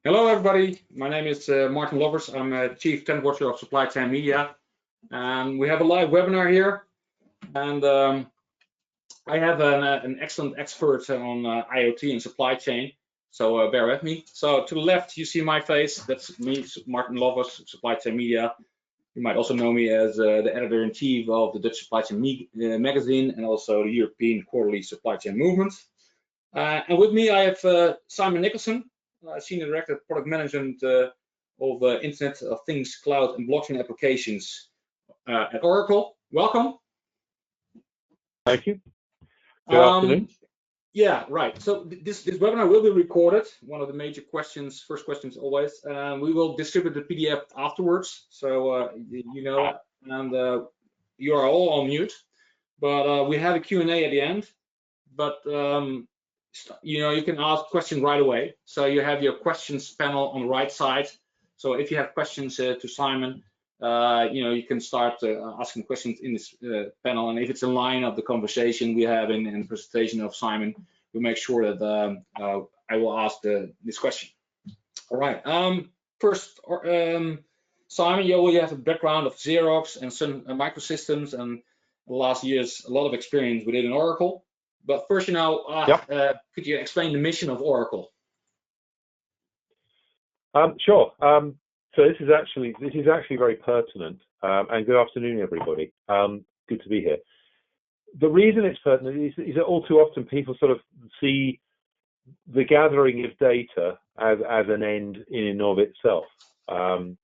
Hello, everybody. My name is Martin Lovers. I'm Chief Trend Watcher of Supply Chain Media. And we have a live webinar here. And I have an excellent expert on IoT and supply chain. So bear with me. So to the left, you see my face. That's me, Martin Lovers, Supply Chain Media. You might also know me as the editor-in-chief of the Dutch Supply Chain magazine and also the European Quarterly Supply Chain Movement. And with me, I have Simon Nicholson, Senior Director of Product Management of Internet of Things, Cloud and Blockchain Applications at Oracle. Welcome. Thank you. Good afternoon. Yeah, right. So this webinar will be recorded. One of the major questions, first questions always. We will distribute the PDF afterwards, so you know, and you are all on mute. But we have a Q&A at the end. But you know, you can ask questions right away. So you have your questions panel on the right side. So if you have questions to Simon, you know, you can start asking questions in this panel. And if it's in line of the conversation we have in the presentation of Simon, we'll make sure that I will ask this question. All right. First, Simon, you have a background of Xerox and Sun Microsystems, and the last years a lot of experience within Oracle. But first, you know, could you explain the mission of Oracle? Sure. So this is actually very pertinent. And good afternoon, everybody. Good to be here. The reason it's pertinent is that all too often people sort of see the gathering of data as an end in and of itself. And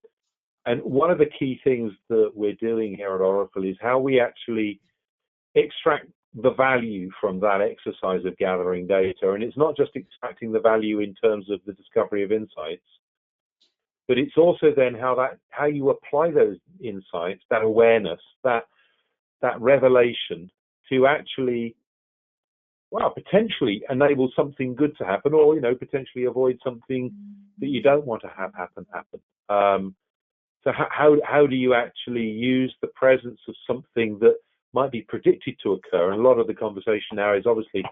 one of the key things that we're doing here at Oracle is how we actually extract the value from that exercise of gathering data. And it's not just extracting the value in terms of the discovery of insights, but it's also then how you apply those insights, that awareness, that revelation to actually, well, potentially enable something good to happen, or, you know, potentially avoid something that you don't want to have happen. So how do you actually use the presence of something that might be predicted to occur? And a lot of the conversation now is obviously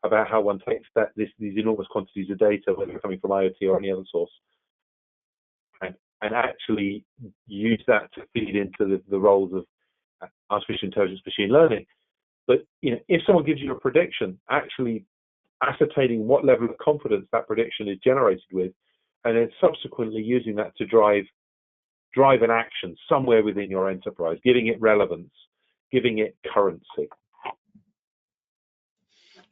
about how one takes these enormous quantities of data, whether they're coming from IoT or any other source, and actually use that to feed into the roles of artificial intelligence, machine learning. But, you know, if someone gives you a prediction, actually ascertaining what level of confidence that prediction is generated with, and then subsequently using that to drive an action somewhere within your enterprise, giving it relevance, giving it currency.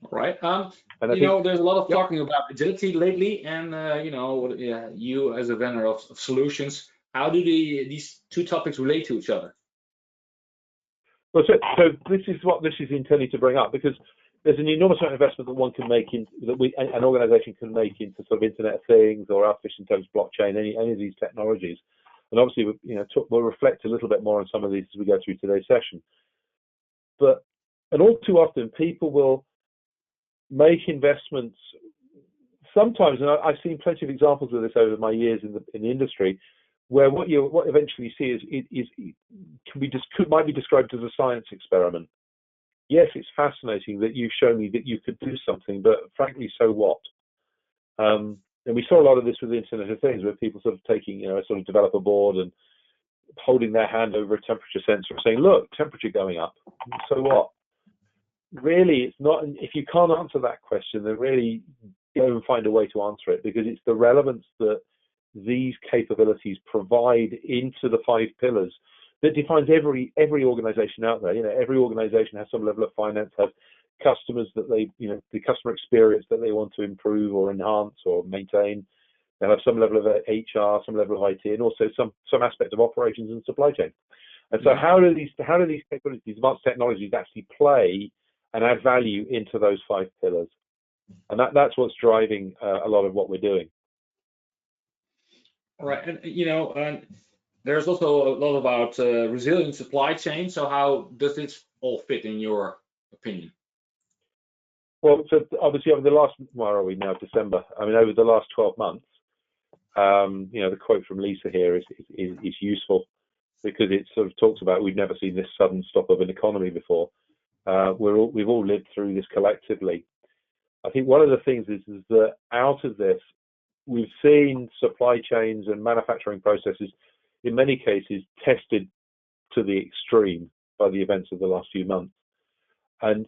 All right. You know, there's a lot of talking about agility lately, and you know, you as a vendor of solutions, how do these two topics relate to each other? Well, so this is what this is intended to bring up, because there's an enormous amount of investment that one can make in an organization can make into sort of Internet of Things or artificial intelligence, blockchain, any of these technologies. And obviously, you know, we'll reflect a little bit more on some of these as we go through today's session. And all too often, people will make investments. Sometimes, and I've seen plenty of examples of this over my years in the industry, where what eventually you see might be described as a science experiment. Yes, it's fascinating that you've shown me that you could do something, but frankly, so what? And we saw a lot of this with the Internet of Things, where people sort of taking, you know, a sort of developer board and holding their hand over a temperature sensor and saying, look, temperature going up. So what? Really, it's not. If you can't answer that question, then really go and find a way to answer it, because it's the relevance that these capabilities provide into the 5 pillars that defines every organization out there. You know, every organization has some level of finance, has customers that they, you know, the customer experience that they want to improve or enhance or maintain. They'll have some level of HR, some level of IT, and also some aspect of operations and supply chain. And so, how do these capabilities, advanced technologies, actually play and add value into those 5 pillars? And that's what's driving a lot of what we're doing. All right, and you know, there's also a lot about resilient supply chain. So how does this all fit in your opinion? Well, so obviously over the last, where are we now, December? I mean, over the last 12 months, you know, the quote from Lisa here is useful, because it sort of talks about we've never seen this sudden stop of an economy before. We've all lived through this collectively. I think one of the things is that out of this, we've seen supply chains and manufacturing processes, in many cases, tested to the extreme by the events of the last few months. And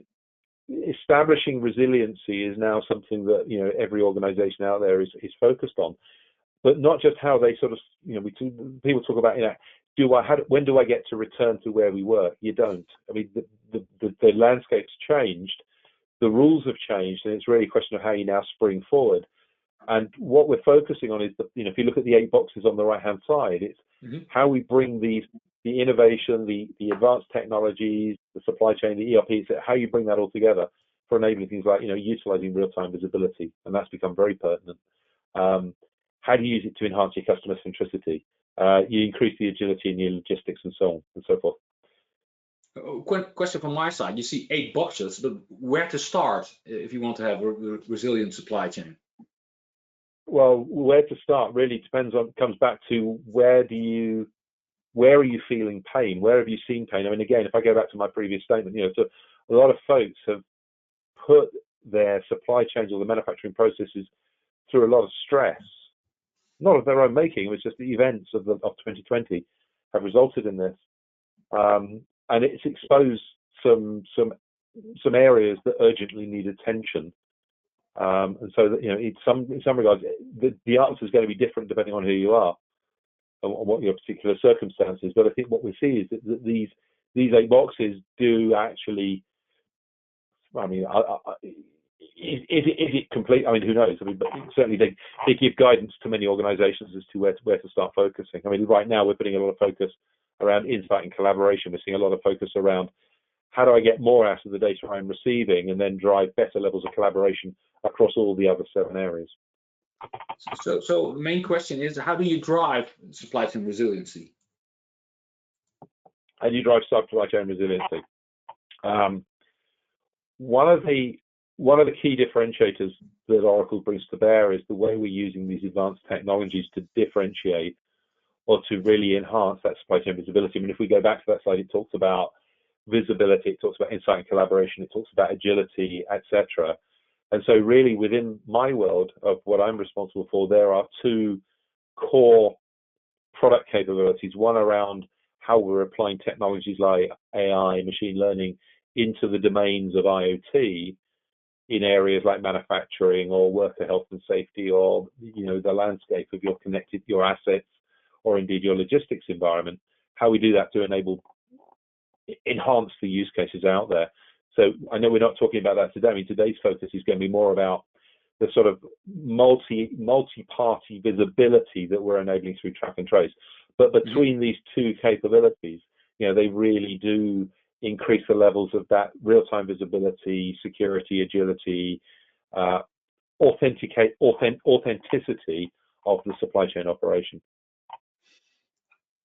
establishing resiliency is now something that every organization out there is focused on, but not just how they sort of people talk about when do I get to return to where we were? You don't. I mean, the landscape's changed, the rules have changed, and it's really a question of how you now spring forward. And what we're focusing on is if you look at the 8 boxes on the right hand side, it's how we bring the innovation, the advanced technologies, the supply chain, the ERPs, how you bring that all together for enabling things like utilizing real-time visibility, and that's become very pertinent. How do you use it to enhance your customer centricity? You increase the agility in your logistics and so on and so forth. Question from my side. You see 8 boxes, but where to start if you want to have a resilient supply chain? Well, where to start really comes back to where are you feeling pain? Where have you seen pain? I mean, again, if I go back to my previous statement, so a lot of folks have put their supply chains or the manufacturing processes through a lot of stress, not of their own making. It was just the events of 2020 have resulted in this, and it's exposed some areas that urgently need attention. And so that, in some regards, the answer is going to be different depending on who you are and what your particular circumstances. But I think what we see is that these 8 boxes do actually. I mean, is it complete? I mean, who knows? I mean, but certainly they give guidance to many organisations as to where to start focusing. I mean, right now we're putting a lot of focus around insight and collaboration. We're seeing a lot of focus around how do I get more out of the data I'm receiving and then drive better levels of collaboration across all the other 7 areas. So the main question is, how do you drive supply chain resiliency? How do you drive supply chain resiliency? One of the key differentiators that Oracle brings to bear is the way we're using these advanced technologies to differentiate or to really enhance that supply chain visibility. I mean, if we go back to that slide, it talks about visibility, it talks about insight and collaboration, it talks about agility, etc. And so really within my world of what I'm responsible for, there are 2 core product capabilities, one around how we're applying technologies like AI, machine learning into the domains of IoT in areas like manufacturing or worker health and safety, or the landscape of your assets, or indeed your logistics environment, how we do that to enhance the use cases out there. So I know we're not talking about that today. I mean, today's focus is going to be more about the sort of multi-party visibility that we're enabling through track and trace. But between these 2 capabilities, they really do increase the levels of that real-time visibility, security, agility, authenticity of the supply chain operation.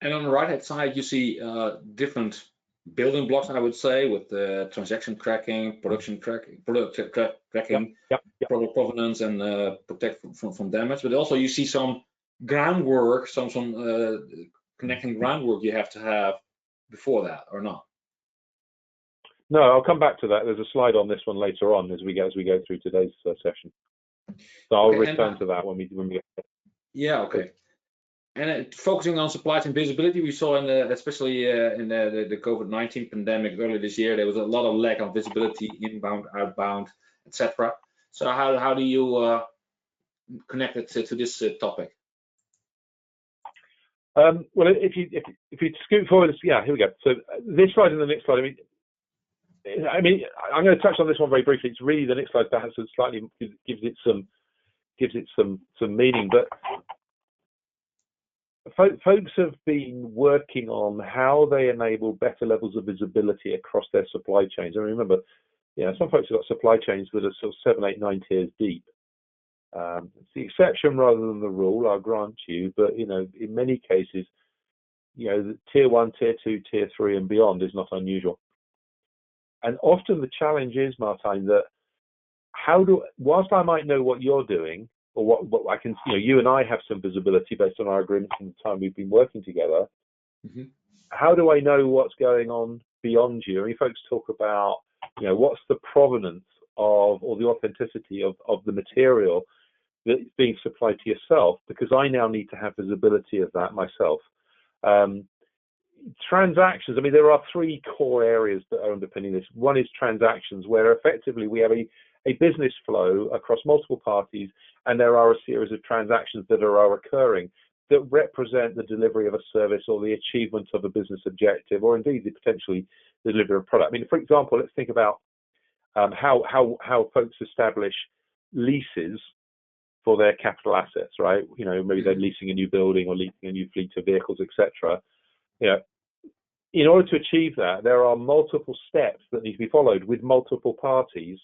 And on the right-hand side, you see different building blocks, I would say, with the transaction tracking, production tracking, product tracking, product provenance, and protect from damage. But also you see some groundwork, some connecting groundwork you have to have before that, or not? No, I'll come back to that. There's a slide on this one later on as we go through today's session. So I'll return to that when we get there. Yeah, okay. And focusing on supply chain visibility, we saw especially in the COVID-19 pandemic earlier this year, there was a lot of lack of visibility, inbound, outbound, etc. So how do you connect it to this topic? Well, if you scoot forward, here we go. So this slide and the next slide. I mean, I'm going to touch on this one very briefly. It's really the next slide perhaps slightly gives it some meaning, but folks have been working on how they enable better levels of visibility across their supply chains. And remember, some folks have got supply chains that are sort of 7, 8, 9 tiers deep. It's the exception rather than the rule, I'll grant you, but in many cases, tier 1, tier 2, tier 3 and beyond is not unusual. And often the challenge is, Martijn, that whilst I might know what you're doing, or what I can, you and I have some visibility based on our agreements and the time we've been working together. How do I know what's going on beyond you? I mean, folks talk about, what's the provenance of, or the authenticity of the material that's being supplied to yourself, because I now need to have visibility of that myself. Transactions, I mean, there are three core areas that are underpinning this. One is transactions, where effectively we have a business flow across multiple parties, and there are a series of transactions that are occurring that represent the delivery of a service or the achievement of a business objective, or indeed potentially the delivery of a product. I mean, for example, let's think about how folks establish leases for their capital assets, right? You know, maybe they're leasing a new building or leasing a new fleet of vehicles, etc. You know, in order to achieve that, there are multiple steps that need to be followed with multiple parties,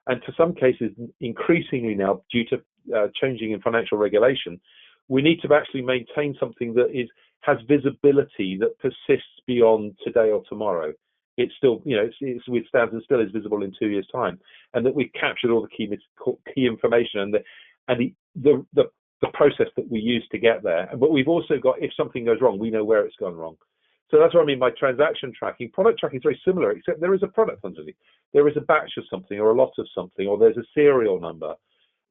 and to some cases, increasingly now, due to changing in financial regulation, we need to actually maintain something that has visibility that persists beyond today or tomorrow. It's still, you know, it's withstands and still is visible in 2 years' time, and that we've captured all the key information and the process that we use to get there. But we've also got, if something goes wrong, we know where it's gone wrong. So that's what I mean by transaction tracking. Product tracking is very similar, except there is a product underneath. There is a batch of something or a lot of something, or there's a serial number.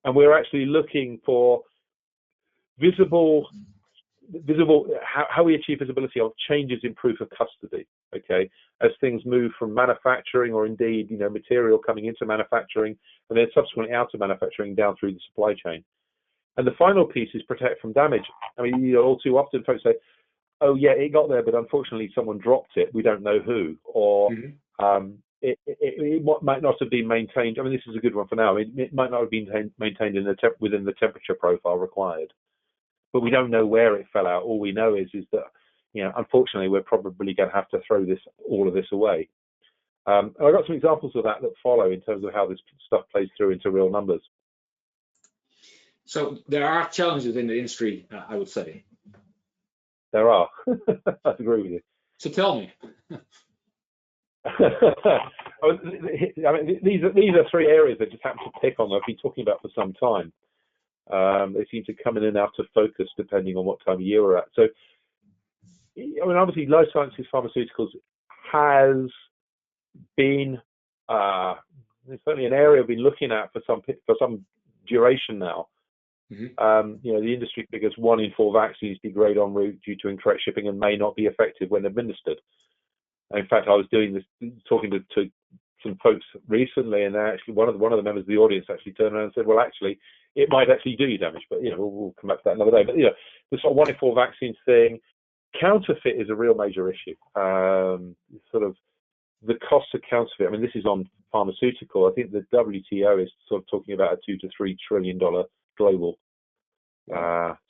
And we're actually looking for visible how we achieve visibility of changes in proof of custody, okay, as things move from manufacturing, or indeed, you know, material coming into manufacturing and then subsequently out of manufacturing down through the supply chain. And the final piece is protect from damage. I mean, you know, all too often folks say, oh yeah, it got there, but unfortunately someone dropped it, we don't know who, or it might not have been maintained. I mean, this is a good one for now. I mean, it might not have been maintained within the temperature profile required, but we don't know where it fell out. All we know is that, you know, unfortunately, we're probably going to have to throw all of this away. And I've got some examples of that follow in terms of how this stuff plays through into real numbers. So there are challenges in the industry, I would say. There are. I agree with you. So tell me. I mean, these are three areas that just happen to pick on. I've been talking about for some time. They seem to come in and out of focus depending on what time of year we're at. So, I mean, obviously, life sciences, pharmaceuticals has been certainly an area we've been looking at for some duration now. You know, the industry figures 1 in 4 vaccines degrade en route due to incorrect shipping and may not be effective when administered. In fact, I was talking to some folks recently, and actually one of the members of the audience actually turned around and said, well, actually, it might actually do you damage, but you know, we'll come back to that another day. But you know, the sort of 1 in 4 vaccines thing, counterfeit is a real major issue. Sort of the cost of counterfeit. I mean, this is on pharmaceutical. I think the WTO is sort of talking about a $2 to $3 trillion global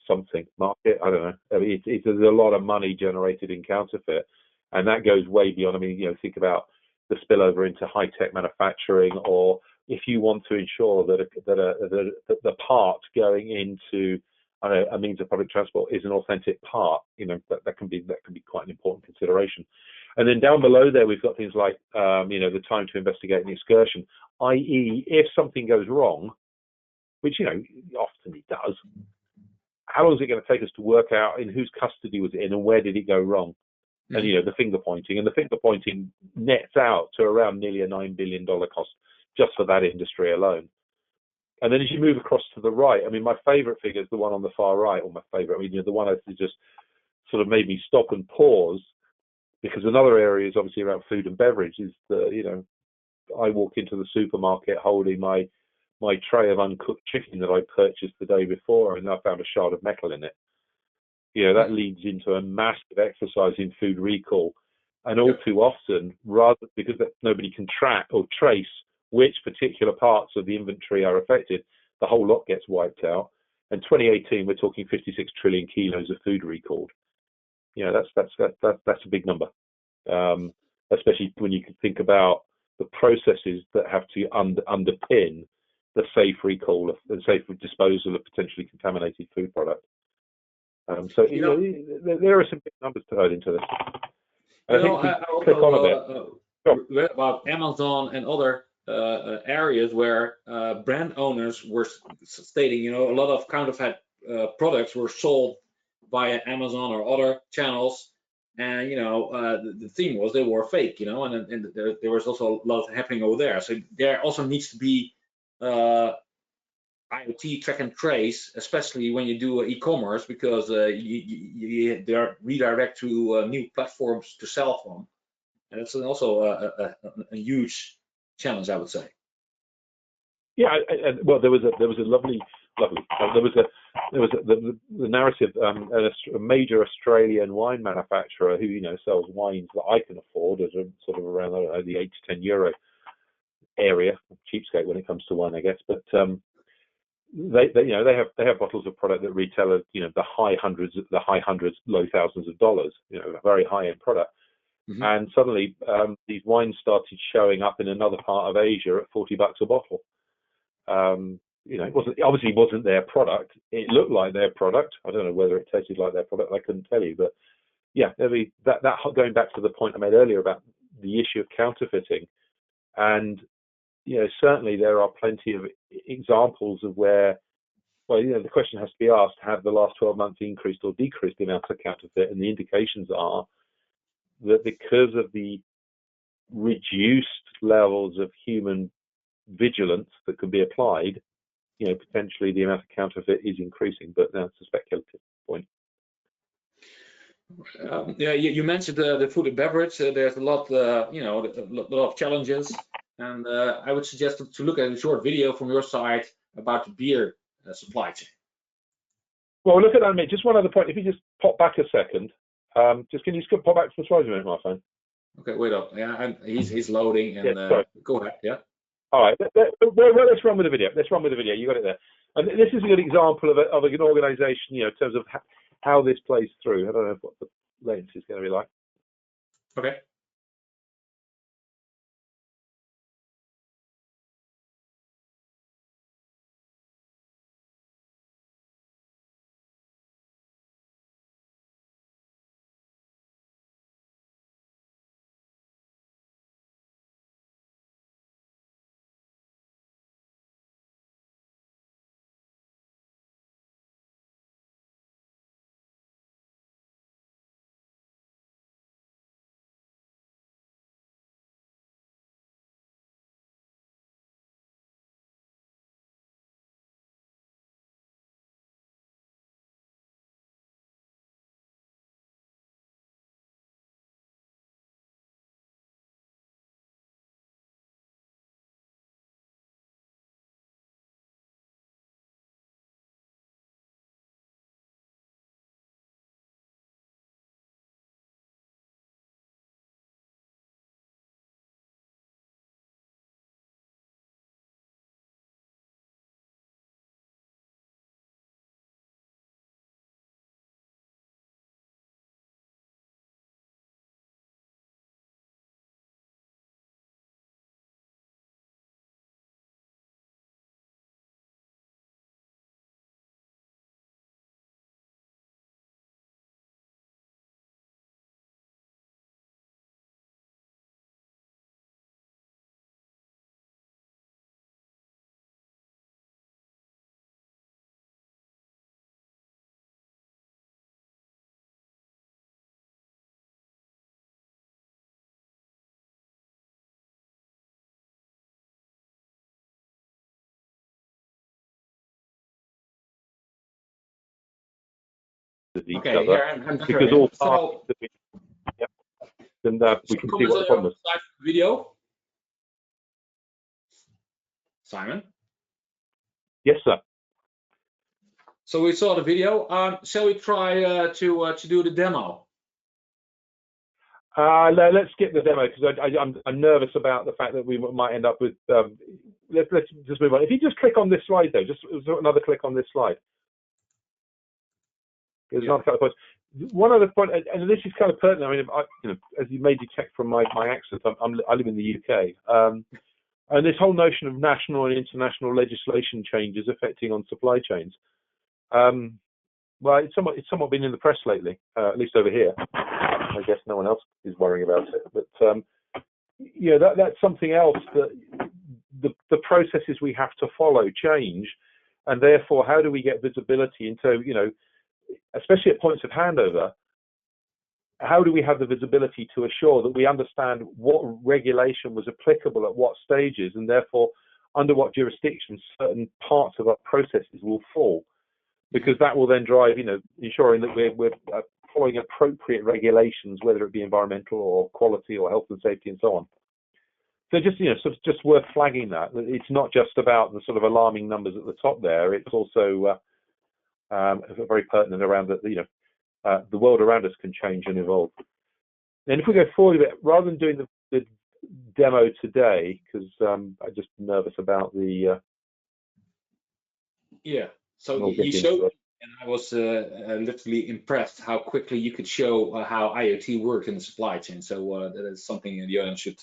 something market. I don't know. I mean, there's a lot of money generated in counterfeit, and that goes way beyond. I mean, you know, think about the spillover into high-tech manufacturing, or if you want to ensure that the part going into a means of public transport is an authentic part, you know, that can be quite an important consideration. And then down below there, we've got things like, you know, the time to investigate an excursion, i.e., if something goes wrong, which, you know, often it does, how long is it going to take us to work out in whose custody was it in and where did it go wrong? And, you know, the finger pointing, and the finger pointing nets out to around nearly a $9 billion cost just for that industry alone. And then as you move across to the right, I mean, my favorite figure is the one on the far right, or my favorite, I mean, you know, the one that just sort of made me stop and pause, because another area is obviously around food and beverage. Is the, you know, I walk into the supermarket holding my tray of uncooked chicken that I purchased the day before, and I found a shard of metal in it. You know, that leads into a massive exercise in food recall, and all too often, because nobody can track or trace which particular parts of the inventory are affected, the whole lot gets wiped out. In 2018, we're talking 56 trillion kilos of food recalled. You know, that's a big number, especially when you can think about the processes that have to underpin the safe recall and safe disposal of potentially contaminated food products. So you know, there are some big numbers to add into this. I think we click on a bit. Read about Amazon and other areas where brand owners were stating, you know, a lot of counterfeit products were sold via Amazon or other channels, and you know, the theme was they were fake, you know, and there was also a lot happening over there. So there also needs to be IoT track and trace, especially when you do e-commerce, because they are redirect to new platforms to sell from, and it's also a huge challenge, I would say. Yeah, well, there was a lovely. There was the narrative. A major Australian wine manufacturer who sells wines that I can afford at a sort of around the €8 to €10 area, cheapskate when it comes to wine, I guess. But they have bottles of product that retail at the high hundreds, low thousands of dollars. A very high end product. Mm-hmm. And suddenly these wines started showing up in another part of Asia at $40 a bottle. It wasn't their product. It looked like their product. I don't know whether it tasted like their product. I couldn't tell you. But yeah, that going back to the point I made earlier about the issue of counterfeiting, and certainly there are plenty of examples of where, well, the question has to be asked: have the last 12 months increased or decreased the amount of counterfeit? And the indications are that because of the reduced levels of human vigilance that can be applied, potentially the amount of counterfeit is increasing, but that's a speculative point. Yeah, you mentioned the food and beverage. There's a lot, a lot of challenges, and I would suggest to look at a short video from your side about the beer supply chain. Well, look at that, mate. Just one other point. If you just pop back a second, can you just pop back to the slides a minute, my phone? Okay, wait up. Yeah, he's loading, and go ahead. Yeah. All right, let's run with the video. Let's run with the video. You got it there. And this is a good example of an organisation, in terms of how this plays through. I don't know what the latency is going to be like. Okay. Each other, because all parties that we, then we can see what the problem is. Video, Simon. Yes, sir. So we saw the video. Shall we try to do the demo? Let's skip the demo because I'm nervous about the fact that we might end up with. Let's just move on. If you just click on this slide, though, just another click on this slide. There's another couple of points. One other point, and this is kind of pertinent. I mean, as you may detect from my accent, I live in the UK, and this whole notion of national and international legislation changes affecting on supply chains. Well, it's somewhat been in the press lately, at least over here. I guess no one else is worrying about it, but that's something else, that the processes we have to follow change, and therefore, how do we get visibility into, especially at points of handover, how do we have the visibility to assure that we understand what regulation was applicable at what stages, and therefore under what jurisdictions certain parts of our processes will fall, because that will then drive, ensuring that we're following appropriate regulations, whether it be environmental or quality or health and safety and so on. So just, just worth flagging that it's not just about the sort of alarming numbers at the top there. It's also very pertinent around that, the world around us can change and evolve. And if we go forward a bit, rather than doing the demo today, because I'm just nervous about the. Yeah. So you showed, and I was literally impressed how quickly you could show how IoT worked in the supply chain. So that is something the audience should,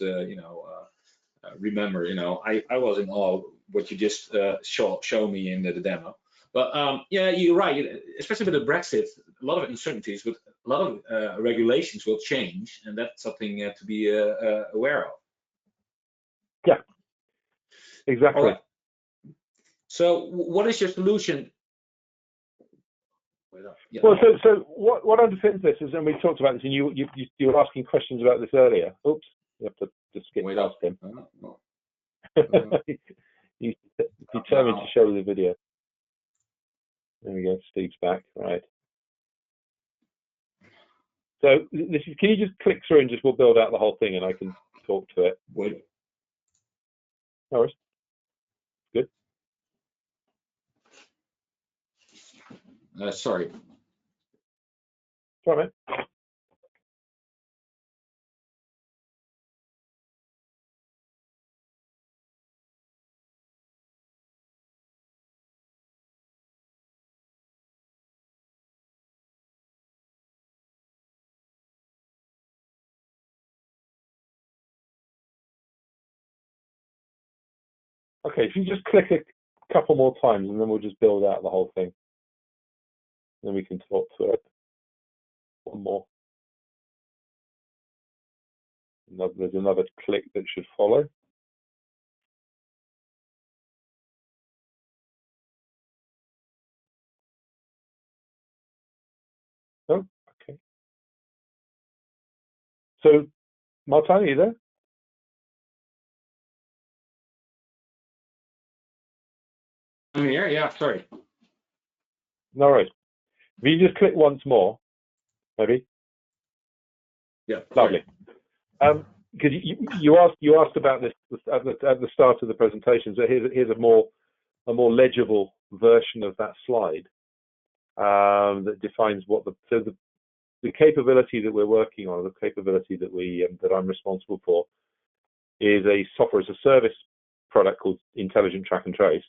remember. I was in awe what you just show me in the demo. But yeah, you're right. Especially with the Brexit, a lot of uncertainties, but a lot of regulations will change, and that's something to be aware of. Yeah, exactly. All right. So, what is your solution? Yeah. Well, so what underpins this is, and we talked about this, and you were asking questions about this earlier. Oops, you have to just skip past him. He's determined to show you the video. There we go. Steve's back. Right. So this is. Can you just click through and we'll build out the whole thing, and I can talk to it. Wait. No worries. Good. Sorry. Sorry, mate. Okay, if you just click a couple more times, and then we'll just build out the whole thing. Then we can talk to it. One more. There's another click that should follow. Oh, okay. So, Martin, are you there? I'm here. Yeah, sorry. No worries. If you just click once more, maybe. Yeah. Lovely. Because you asked about this at the start of the presentation. So here's a more legible version of that slide that defines what the capability that we're working on, the capability that I'm responsible for, is a software as a service product called Intelligent Track and Trace.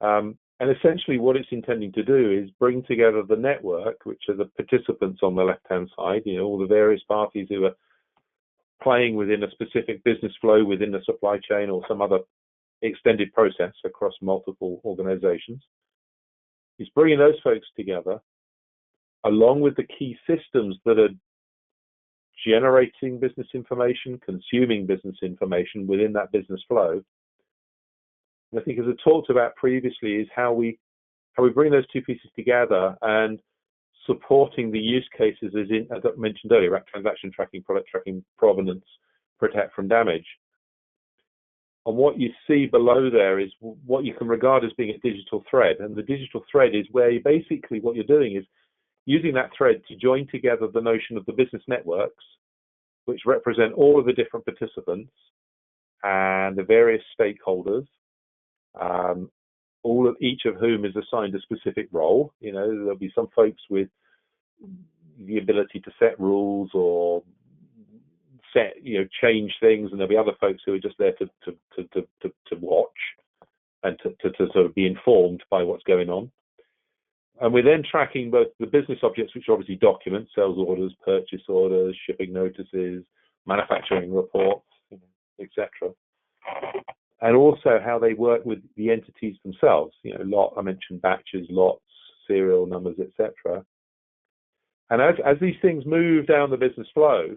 And essentially what it's intending to do is bring together the network, which are the participants on the left-hand side, all the various parties who are playing within a specific business flow within the supply chain or some other extended process across multiple organizations. It's bringing those folks together along with the key systems that are generating business information, consuming business information within that business flow. And I think, as I talked about previously, is how we bring those two pieces together and supporting the use cases, as I mentioned earlier, about transaction tracking, product tracking, provenance, protect from damage. And what you see below there is what you can regard as being a digital thread. And the digital thread is where basically what you're doing is using that thread to join together the notion of the business networks, which represent all of the different participants and the various stakeholders, each of whom is assigned a specific role. There'll be some folks with the ability to set rules or change things, and there'll be other folks who are just there to watch and to sort of be informed by what's going on. And we're then tracking both the business objects, which are obviously documents, sales orders, purchase orders, shipping notices, manufacturing reports, etc. And also how they work with the entities themselves. I mentioned batches, lots, serial numbers, etc. And as these things move down the business flow,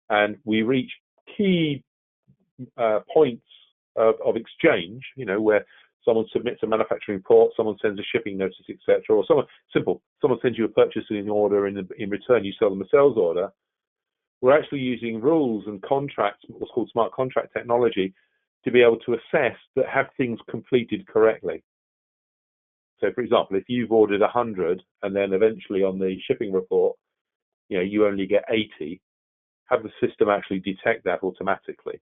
and we reach key points of exchange, where someone submits a manufacturing report, someone sends a shipping notice, etc., or someone sends you a purchasing order, and in return you sell them a sales order. We're actually using rules and contracts, what's called smart contract technology, to be able to assess that have things completed correctly. So, for example, if you've ordered 100 and then eventually on the shipping report, you only get 80, have the system actually detect that automatically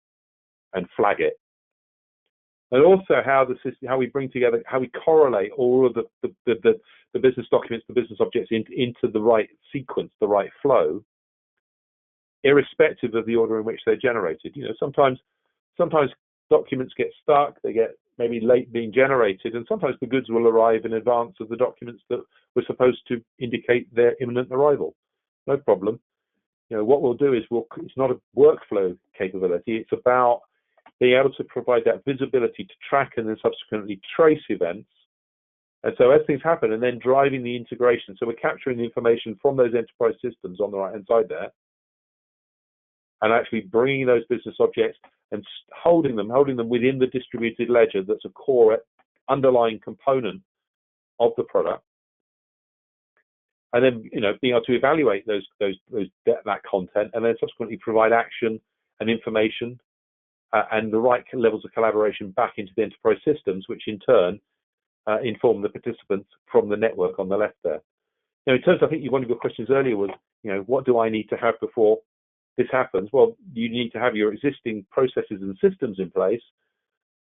and flag it. And also how we bring together, how we correlate all of the business documents, the business objects into the right sequence, the right flow, irrespective of the order in which they're generated. Sometimes documents get stuck, they get maybe late being generated, and sometimes the goods will arrive in advance of the documents that were supposed to indicate their imminent arrival. No problem. What we'll do is it's not a workflow capability, it's about being able to provide that visibility to track and then subsequently trace events. And so as things happen, and then driving the integration, so we're capturing the information from those enterprise systems on the right-hand side there, and actually bringing those business objects and holding them within the distributed ledger that's a core underlying component of the product. And then, being able to evaluate that content, and then subsequently provide action and information and the right levels of collaboration back into the enterprise systems, which in turn inform the participants from the network on the left there. In terms, I think one of your questions earlier was, what do I need to have before this happens? Well, you need to have your existing processes and systems in place,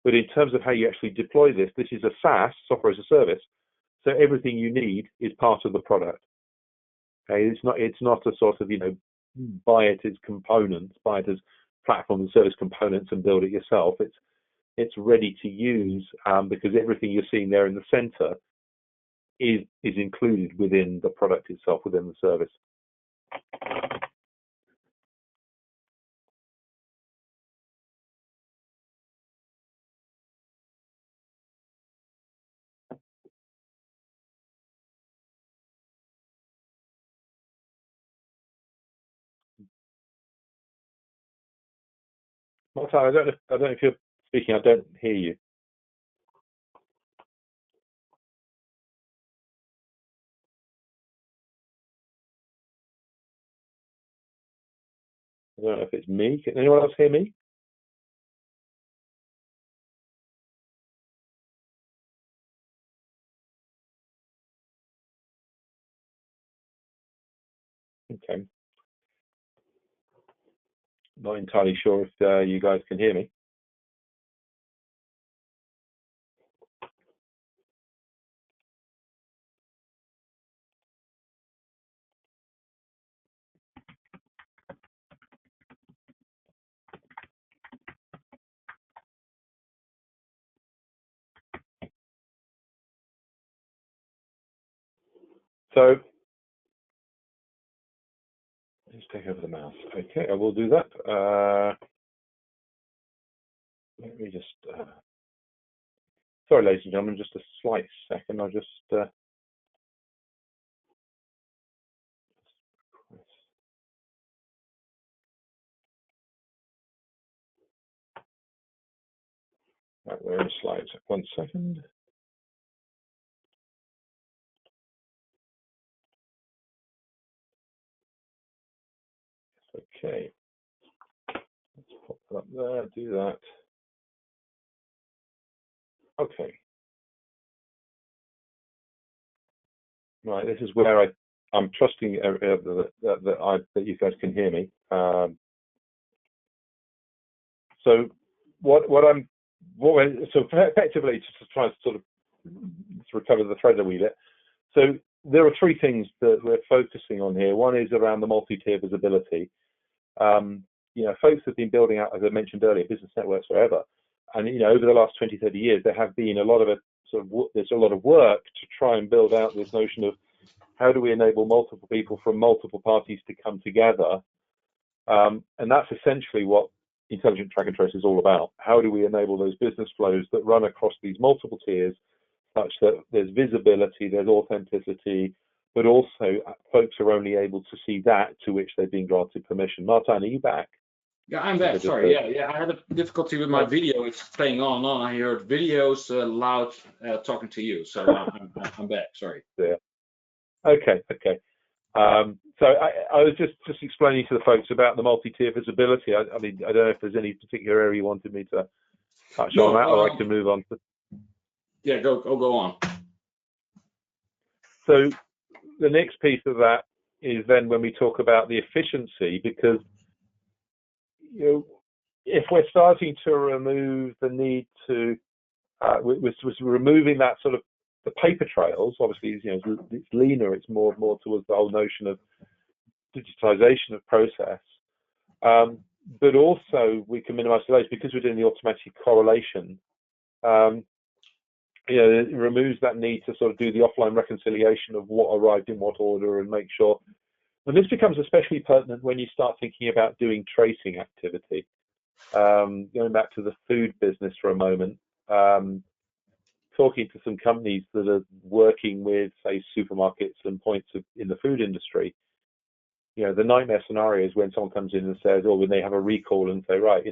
but in terms of how you actually deploy this is a SaaS, software as a service, so everything you need is part of the product. Okay, it's not a sort of buy it as components, buy it as platform and service components and build it yourself. It's ready to use because everything you're seeing there in the center is included within the product itself, within the service. Martin, I don't know if you're speaking. I don't hear you. I don't know if it's me. Can anyone else hear me? Okay. Not entirely sure if you guys can hear me. So let's take over the mouse. Okay, I will do that. Let me just. Sorry, ladies and gentlemen, just a slight second. I'll just. Right, we're in slides. 1 second. Okay. Let's pop that up there. Do that. Okay. Right. This is where I'm trusting that you guys can hear me. So effectively, just to try and sort of recover the thread a wee bit. So there are 3 things that we're focusing on here. One is around the multi-tier visibility. Folks have been building out, as I mentioned earlier, business networks forever, and over the last 20, 30 years, there have been there's a lot of work to try and build out this notion of how do we enable multiple people from multiple parties to come together, and that's essentially what intelligent track and trace is all about. How do we enable those business flows that run across these multiple tiers such that there's visibility, there's authenticity, but also folks are only able to see that to which they've been granted permission. Martin, are you back? Yeah, I'm back. Sorry. Yeah. I had a difficulty with my video. It's playing on and on. I heard videos loud talking to you. So I'm back. Sorry. Yeah. Okay. So I was just explaining to the folks about the multi-tier visibility. I mean, I don't know if there's any particular area you wanted me to touch on No, that, or I can move on to. yeah, go on. So the next piece of that is then when we talk about the efficiency, because if we're starting to remove the need to, we're removing that sort of the paper trails. Obviously, it's leaner. It's more towards the whole notion of digitization of process. But also we can minimize delays because we're doing the automatic correlation. It removes that need to sort of do the offline reconciliation of what arrived in what order and make sure. And this becomes especially pertinent when you start thinking about doing tracing activity. Going back to the food business for a moment, talking to some companies that are working with, say, supermarkets and points in the food industry. The nightmare scenario is when someone comes in and says, or when they have a recall and say, right,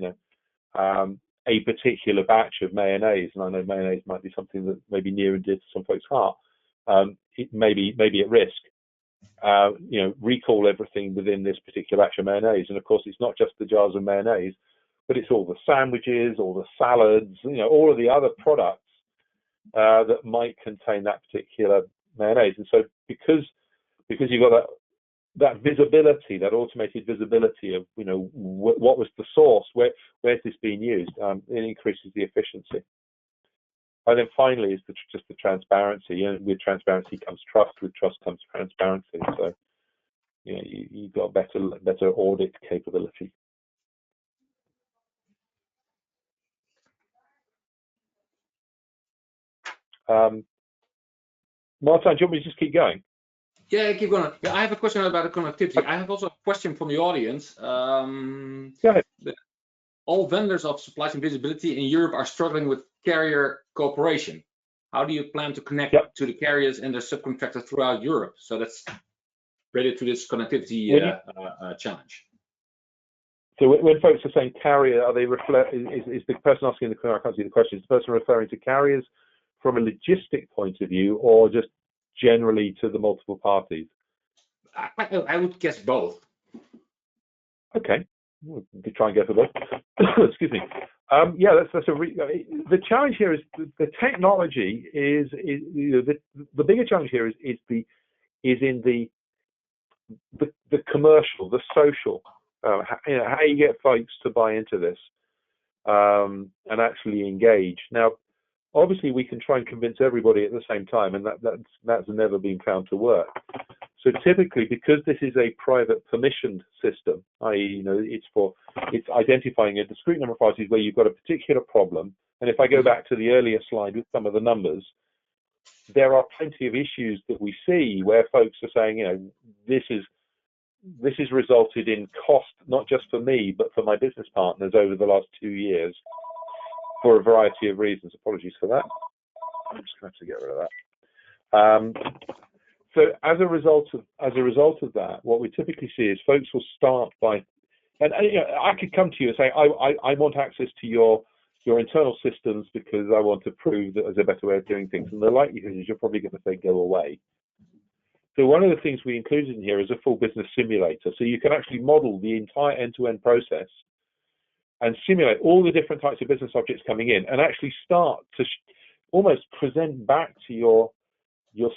a particular batch of mayonnaise, and I know mayonnaise might be something that may be near and dear to some folks' heart, it may be at risk. Recall everything within this particular batch of mayonnaise. And of course, it's not just the jars of mayonnaise, but it's all the sandwiches, all the salads, all of the other products that might contain that particular mayonnaise. And so because you've got that visibility, that automated visibility of what was the source, where's this being used, it increases the efficiency. And then finally is just the transparency. With transparency comes trust. With trust comes transparency. So you've got better audit capability. Martin, do you want me to just keep going? Yeah, keep going. Yeah, I have a question about the connectivity. Okay. I have also a question from the audience. Go ahead. All vendors of supply chain visibility in Europe are struggling with carrier cooperation. How do you plan to connect to the carriers and their subcontractors throughout Europe? So that's related to this connectivity challenge. So when folks are saying carrier, are they is the person asking the question, is the person referring to carriers from a logistic point of view, or just generally to the multiple parties? I would guess both. Okay, we'll try and go for both. Excuse me. Yeah, the challenge here is the technology is the bigger challenge here is in the commercial, the social, how you get folks to buy into this and actually engage. Now, obviously, we can try and convince everybody at the same time, and that's never been found to work. So typically, because this is a private permissioned system, i.e., it's identifying a discrete number of parties where you've got a particular problem. And if I go back to the earlier slide with some of the numbers, there are plenty of issues that we see where folks are saying, this has resulted in cost, not just for me, but for my business partners over the last 2 years for a variety of reasons. Apologies for that. I'm just going to have to get rid of that. So as a result of that, what we typically see is folks will start by, and I could come to you and say, I want access to your internal systems because I want to prove that there's a better way of doing things. And the likelihood is you're probably going to say, go away. So one of the things we included in here is a full business simulator. So you can actually model the entire end-to-end process and simulate all the different types of business objects coming in and actually start to almost present back to your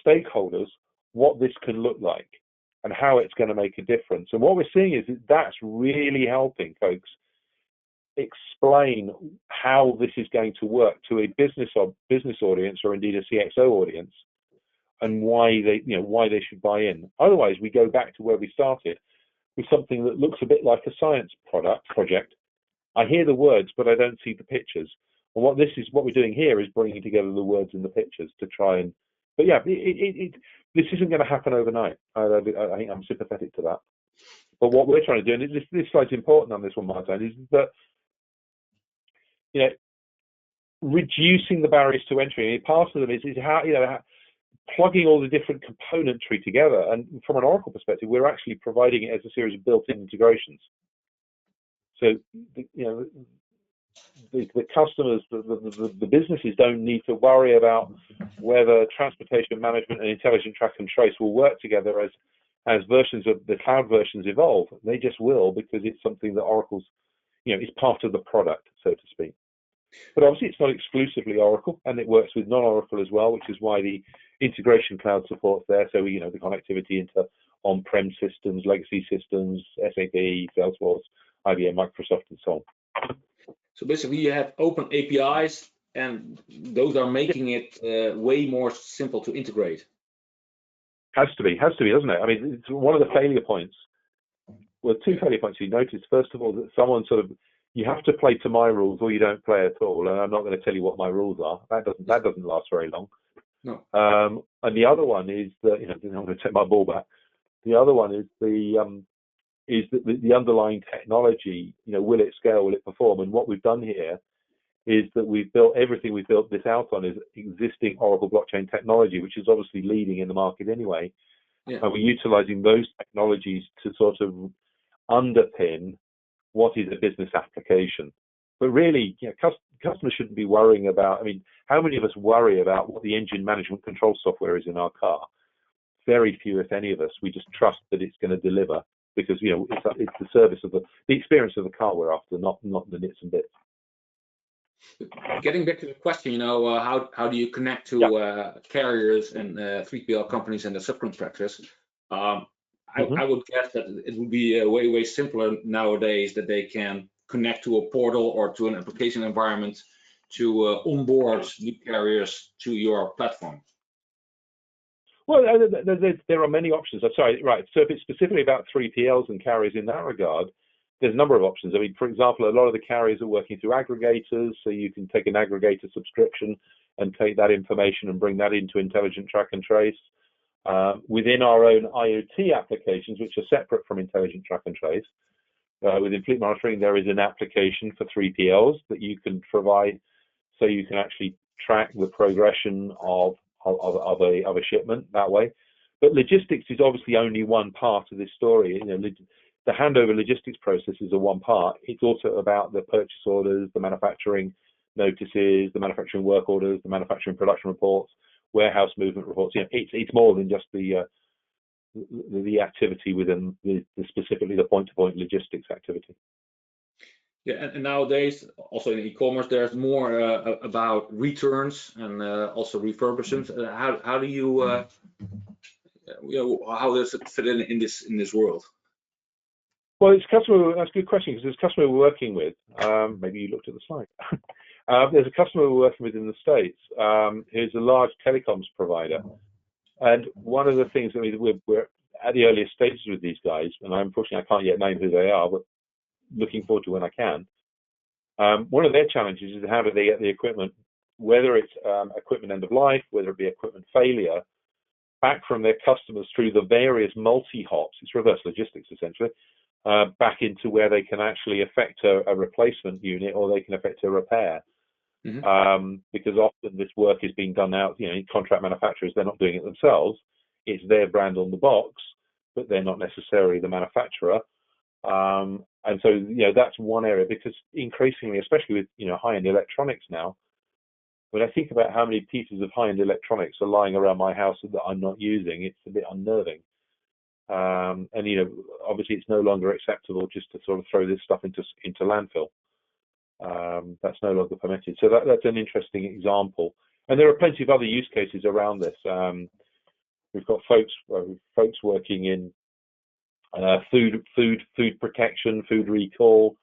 stakeholders what this can look like and how it's going to make a difference. And what we're seeing is that's really helping folks explain how this is going to work to a business audience or indeed a CXO audience, and why they should buy in. Otherwise, we go back to where we started with something that looks a bit like a science project. I hear the words, but I don't see the pictures. And what we're doing here is bringing together the words and the pictures to try and. But yeah, this isn't going to happen overnight. I think I'm sympathetic to that. But what we're trying to do, and this slide's important on this one, Martin, is that reducing the barriers to entry. And part of them is how plugging all the different componentry together. And from an Oracle perspective, we're actually providing it as a series of built-in integrations. So the customers, the businesses don't need to worry about whether transportation management and intelligent track and trace will work together as versions of the cloud versions evolve. They just will, because it's something that Oracle's, is part of the product, so to speak. But obviously, it's not exclusively Oracle, and it works with non-Oracle as well, which is why the integration cloud support's there. So, the connectivity into on-prem systems, legacy systems, SAP, Salesforce, IBM, Microsoft, and so on. So basically, you have open APIs, and those are making it way more simple to integrate. Has to be, doesn't it? I mean, it's one of the failure points. Well, two failure points you noticed. First of all, that someone you have to play to my rules or you don't play at all, and I'm not going to tell you what my rules are. That doesn't last very long. No. And the other one is that, I'm going to take my ball back. The other one is the underlying technology. Will it scale? Will it perform? And what we've done here is that we've built this out on is existing Oracle blockchain technology, which is obviously leading in the market anyway. Yeah. And we're utilizing those technologies to sort of underpin what is a business application. But really, customers shouldn't be worrying about, how many of us worry about what the engine management control software is in our car? Very few, if any of us. We just trust that it's going to deliver because, it's the service of the experience of the car we're after, not the nits and bits. Getting back to the question, how do you connect to carriers and 3PL companies and the subcontractors? I would guess that it would be way simpler nowadays that they can connect to a portal or to an application environment to onboard new carriers to your platform. Well, there are many options. I'm sorry, right. So if it's specifically about 3PLs and carriers in that regard, there's a number of options. For example, a lot of the carriers are working through aggregators, so you can take an aggregator subscription and take that information and bring that into intelligent track and trace. Within our own IoT applications, which are separate from intelligent track and trace, within fleet monitoring, there is an application for 3PLs that you can provide, so you can actually track the progression of a shipment that way. But logistics is obviously only one part of this story. The handover logistics processes are one part. It's also about the purchase orders, the manufacturing notices, the manufacturing work orders, the manufacturing production reports, warehouse movement reports. It's more than just the activity within specifically the point-to-point logistics activity. Yeah, and nowadays, also in e-commerce, there's more about returns and also refurbishments. How do you, how does it fit in this world? Well, that's a good question, because there's a customer we're working with. Maybe you looked at the slide. There's a customer we're working with in the States who's a large telecoms provider. And one of the things, we're at the earliest stages with these guys, and unfortunately I can't yet name who they are, but looking forward to when I can. One of their challenges is how do they get the equipment, whether it's equipment end of life, whether it be equipment failure, back from their customers through the various multi-hops, it's reverse logistics essentially, back into where they can actually affect a replacement unit or they can affect a repair. Because often this work is being done out, contract manufacturers, they're not doing it themselves. It's their brand on the box, but they're not necessarily the manufacturer. And so, that's one area, because increasingly, especially with, high-end electronics now, when I think about how many pieces of high-end electronics are lying around my house that I'm not using, it's a bit unnerving. And, obviously it's no longer acceptable just to sort of throw this stuff into landfill. That's no longer permitted. So that's an interesting example. And there are plenty of other use cases around this. We've got folks working in food protection, food recall.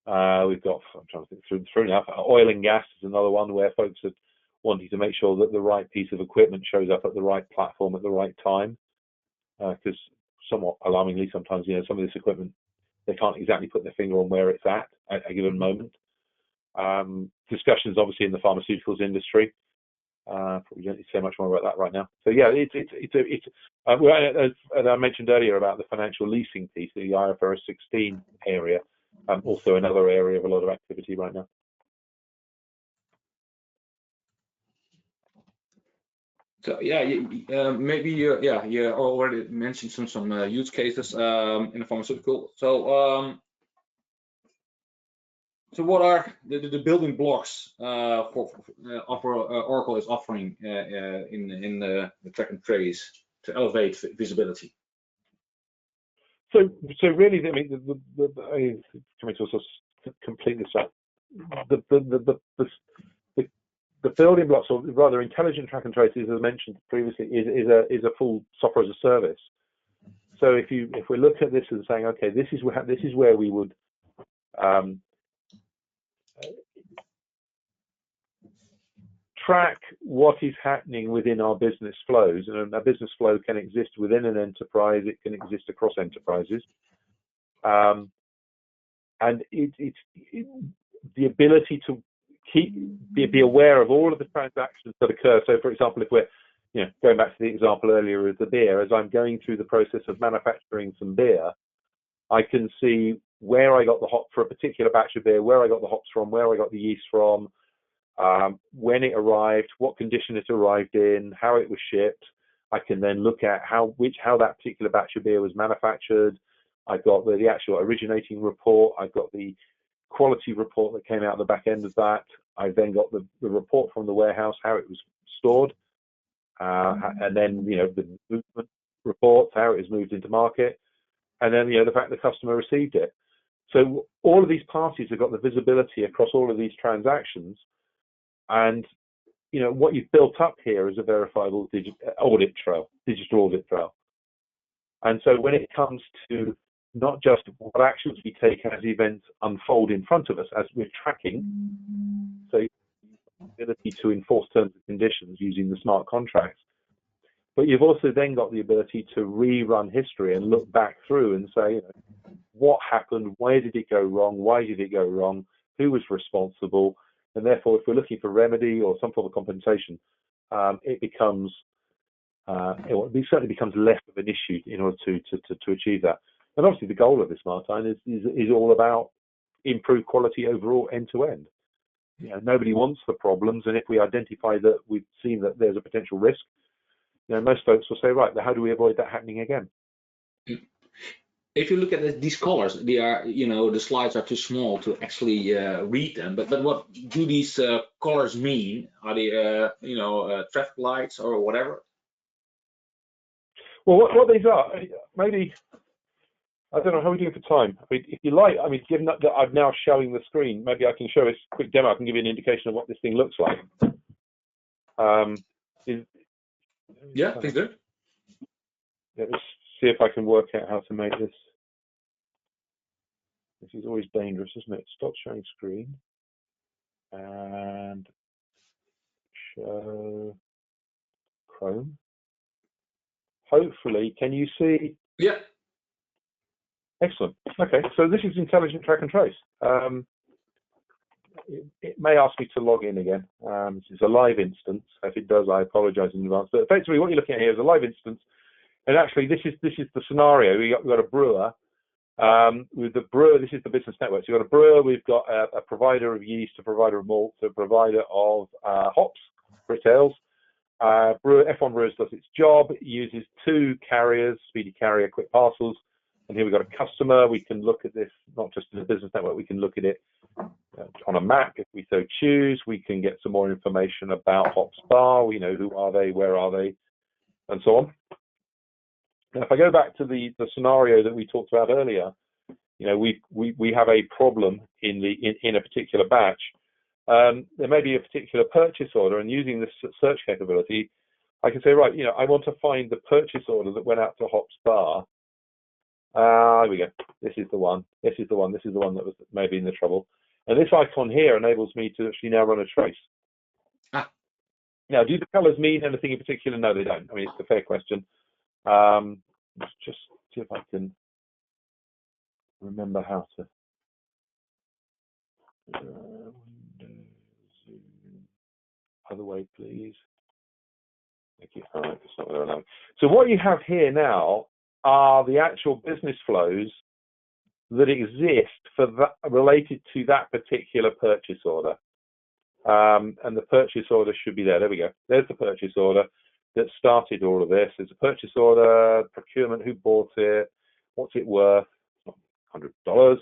We've got, I'm trying to think through now, oil and gas is another one where folks are wanting to make sure that the right piece of equipment shows up at the right platform at the right time. Because somewhat alarmingly, sometimes, some of this equipment, they can't exactly put their finger on where it's at a given moment. Discussions obviously in the pharmaceuticals industry. Probably don't need to say much more about that right now. So yeah, as I mentioned earlier about the financial leasing piece, the IFRS 16 area, also another area of a lot of activity right now. So yeah, maybe you already mentioned some use cases in the pharmaceutical. So what are the building blocks for Oracle is offering in the track and trace to elevate visibility? So really, coming to also complete this up, the building blocks, or rather intelligent track and traces, as mentioned previously, is a full software as a service. So if we look at this and saying, okay, this is where we would track what is happening within our business flows, and a business flow can exist within an enterprise, it can exist across enterprises, and it's the ability to be aware of all of the transactions that occur. So, for example, if we're going back to the example earlier of the beer, as I'm going through the process of manufacturing some beer, I can see where I got the hop for a particular batch of beer, where I got the hops from, where I got the yeast from, when it arrived, what condition it arrived in, how it was shipped. I can then look at how that particular batch of beer was manufactured. I've got the actual originating report. I've got the quality report that came out the back end of that. I've then got the report from the warehouse, how it was stored, and then the movement reports, how it was moved into market, and then the fact the customer received it. So all of these parties have got the visibility across all of these transactions, and what you've built up here is a verifiable digital audit trail. And so when it comes to not just what actions we take as events unfold in front of us as we're tracking, so the ability to enforce terms and conditions using the smart contracts, but you've also then got the ability to rerun history and look back through and say, what happened, where did it go wrong, why did it go wrong, who was responsible, and therefore if we're looking for remedy or some form of compensation, it certainly becomes less of an issue in order to achieve that. And obviously the goal of the Smart Line is all about improved quality overall end to end. Nobody wants the problems, and if we identify that we've seen that there's a potential risk, most folks will say, right, how do we avoid that happening again? If you look at these colors, they are, the slides are too small to actually read them. But what do these colors mean? Are they, traffic lights or whatever? Well, what these are, maybe, I don't know, how are we doing for time? If you like, given that I'm now showing the screen, maybe I can show a quick demo. I can give you an indication of what this thing looks like. Yeah, please do. Let's see if I can work out how to make this. This is always dangerous, isn't it? Stop showing screen and show Chrome. Hopefully, can you see? Yeah. Excellent. Okay, so this is intelligent track and trace. It may ask me to log in again. This is a live instance. If it does, I apologize in advance. But effectively, what you're looking at here is a live instance. And actually, this is the scenario. We've got a brewer. With the brewer, this is the business network. So you've got a brewer. We've got a provider of yeast, a provider of malt, a provider of hops, brick ales. Brewer, F1 Brewers does its job. It uses 2 carriers, Speedy Carrier, Quick Parcels. And here we've got a customer. We can look at this not just in the business network. We can look at it on a map if we so choose. We can get some more information about Hops Bar. We know who are they, where are they, and so on. Now, if I go back to the scenario that we talked about earlier, we have a problem in a particular batch. There may be a particular purchase order, and using this search capability, I can say, right, I want to find the purchase order that went out to Hops Bar. Here we go. This is the one. This is the one. This is the one that was maybe in the trouble. And this icon here enables me to actually now run a trace. Now, do the colors mean anything in particular? No, they don't. It's a fair question. Let's just see if I can remember how to. Zoom. Other way, please. Thank you. All right, it's not going to allow. So what you have here now are the actual business flows that exist for that, related to that particular purchase order. And the purchase order should be there. There we go. There's the purchase order that started all of this. There's a purchase order, procurement, who bought it, what's it worth, $100.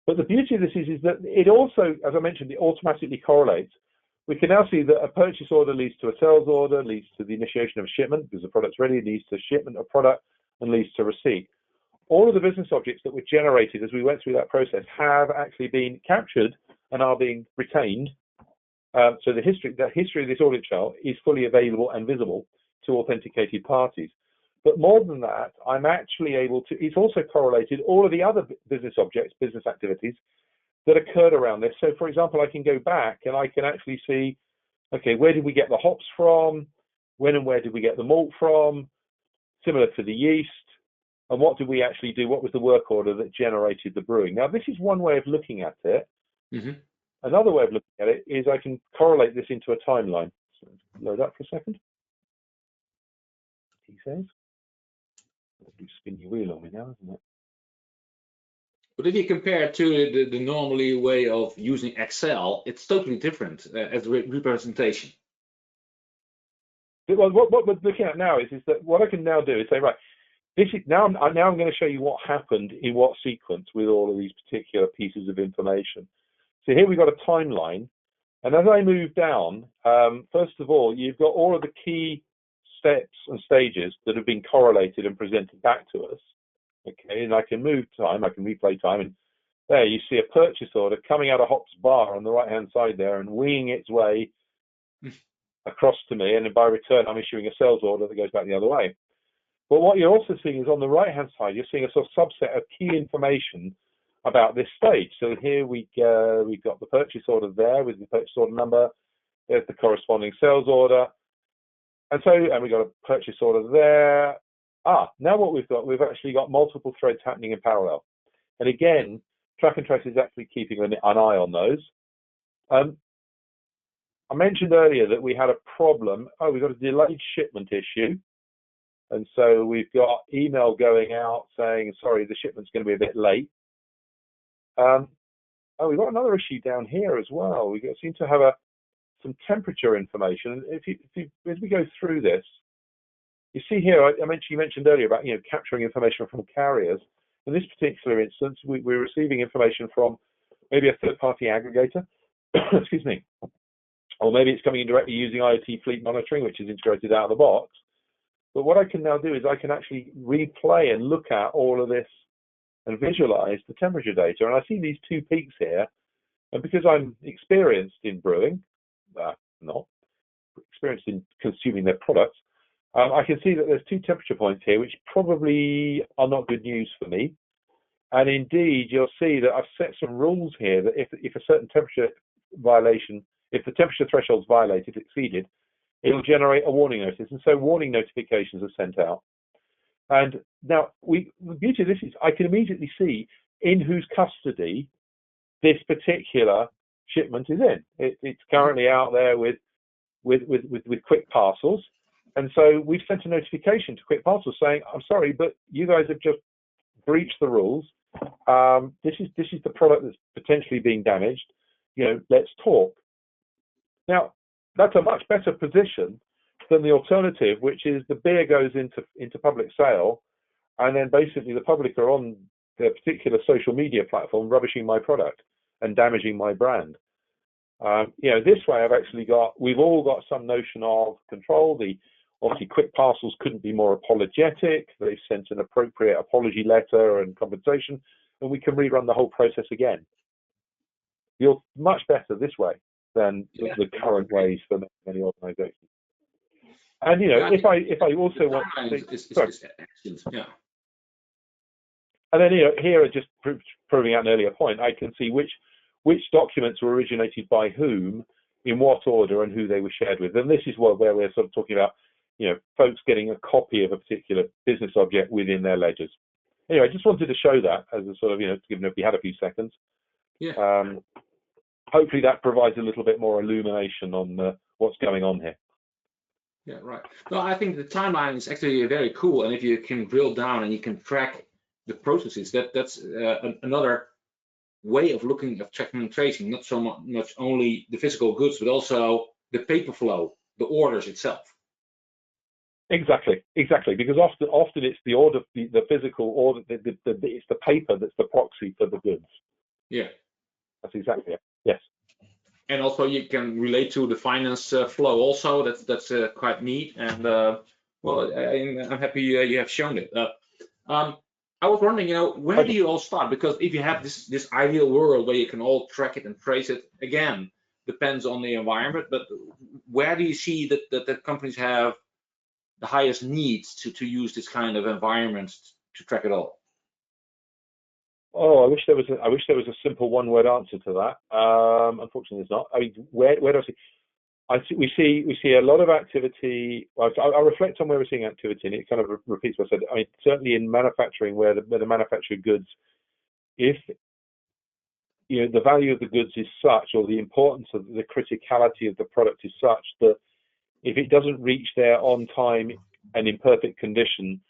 But the beauty of this is that it also, as I mentioned, it automatically correlates. We can now see that a purchase order leads to a sales order, leads to the initiation of shipment because the product's ready, leads to shipment of product, and leads to receipt. All of the business objects that were generated as we went through that process have actually been captured and are being retained. So the history of this audit trail is fully available and visible to authenticated parties. But more than that, I'm actually able to, it's also correlated all of the other business objects, business activities that occurred around this. So for example, I can go back and I can actually see, okay, where did we get the hops from? When and where did we get the malt from? Similar to the yeast. And what did we actually do? What was the work order that generated the brewing? Now, this is one way of looking at it. Mm-hmm. Another way of looking at it is I can correlate this into a timeline. So load up for a second. He says. Spin your wheel on me now, isn't it? But if you compare it to the normally way of using Excel, it's totally different as a representation. Well, what we're looking at now is that what I can now do is say, right, this is now I'm going to show you what happened in what sequence with all of these particular pieces of information. So here we've got a timeline, and as I move down, first of all, you've got all of the key steps and stages that have been correlated and presented back to us. Okay, and I can move time, I can replay time, and there you see a purchase order coming out of Hop's bar on the right-hand side there and winging its way across to me, and by return, I'm issuing a sales order that goes back the other way. But what you're also seeing is on the right-hand side, you're seeing a sort of subset of key information about this stage. So here we've got the purchase order there with the purchase order number. There's the corresponding sales order. And we've got a purchase order there. Now what we've actually got multiple threads happening in parallel. And again, Track and Trace is actually keeping an eye on those. I mentioned earlier that we had a problem. We've got a delayed shipment issue. And so we've got email going out saying, sorry, the shipment's going to be a bit late. We've got another issue down here as well. We seem to have some temperature information. As we go through this, you see here, you mentioned earlier about capturing information from carriers. In this particular instance, we're receiving information from maybe a third-party aggregator, excuse me, or maybe it's coming in directly using IoT fleet monitoring, which is integrated out of the box. But what I can now do is I can actually replay and look at all of this and visualize the temperature data. And I see these two peaks here. And because I'm experienced in brewing, not experienced in consuming their products, I can see that there's two temperature points here, which probably are not good news for me. And indeed, you'll see that I've set some rules here that if a certain temperature violation, if the temperature threshold is violated, exceeded, it'll generate a warning notice. And so warning notifications are sent out. And now, the beauty of this is I can immediately see in whose custody this particular shipment is in. It's currently out there with Quick Parcels. And so we've sent a notification to Quick Parcels saying, I'm sorry, but you guys have just breached the rules. This is the product that's potentially being damaged. Let's talk. Now, that's a much better position than the alternative, which is the beer goes into public sale, and then basically the public are on their particular social media platform rubbishing my product and damaging my brand. This way we've all got some notion of control. Obviously Quick Parcels couldn't be more apologetic. They've sent an appropriate apology letter and compensation, and we can rerun the whole process again. You're much better this way than the current ways for many organizations. And if I also want to see, and then here are just proving out an earlier point. I can see which documents were originated by whom, in what order, and who they were shared with. And this is where we're sort of talking about, folks getting a copy of a particular business object within their ledgers. Anyway, I just wanted to show that as a sort of, given if we had a few seconds. Yeah. Hopefully that provides a little bit more illumination on what's going on here. Yeah, right. No, I think the timeline is actually very cool, and if you can drill down and you can track the processes, that's another way of looking at tracking and tracing. Not so much only the physical goods, but also the paper flow, the orders itself. Exactly. Because often it's the order, the physical order, it's the paper that's the proxy for the goods. Yeah. That's exactly it. Yes. And also you can relate to the finance flow also. That's quite neat. And well, I'm happy you have shown it. I was wondering, where do you all start? Because if you have this ideal world where you can all track it and trace it, again, depends on the environment. But where do you see that companies have the highest needs to use this kind of environment to track it all? Oh, I wish there was a simple one-word answer to that. Unfortunately, there's not. I mean, where do I see? We see a lot of activity. Well, I reflect on where we're seeing activity, and it kind of repeats what I said. I mean, certainly in manufacturing, where the manufactured goods, if the value of the goods is such, or the importance of the criticality of the product is such that if it doesn't reach there on time and in perfect condition,